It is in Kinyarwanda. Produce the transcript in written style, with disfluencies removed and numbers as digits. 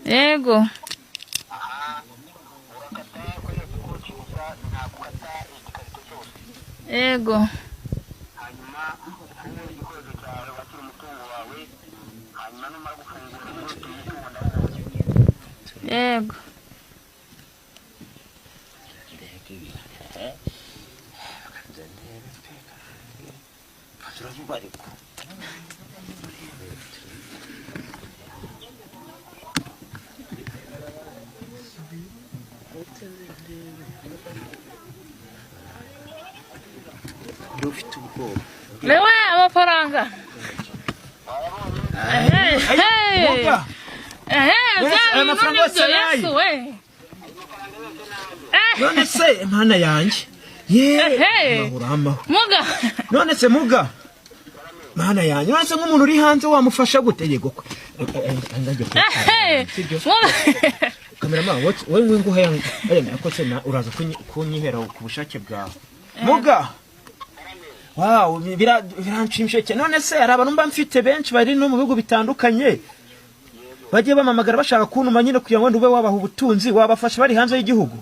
Yego. Yego. Yego. Lewe amafaranga. None se mana yanjye mahurama Muga none se muga mana yanjye none se nk'umuntu uri hanze wamufasha gutegeko kameraman wowe nguha yako se uraza kunyihera ku bushake bwawe muga wow biranshimishye cyane none se ari abantu mba mfite benshi bari no mu bihugu bitandukanye bagiye bamamagara bashaka kuntuma nyine kugira ngo ndube wabaha ubutunzi wabafasha bari hanze y'igihugu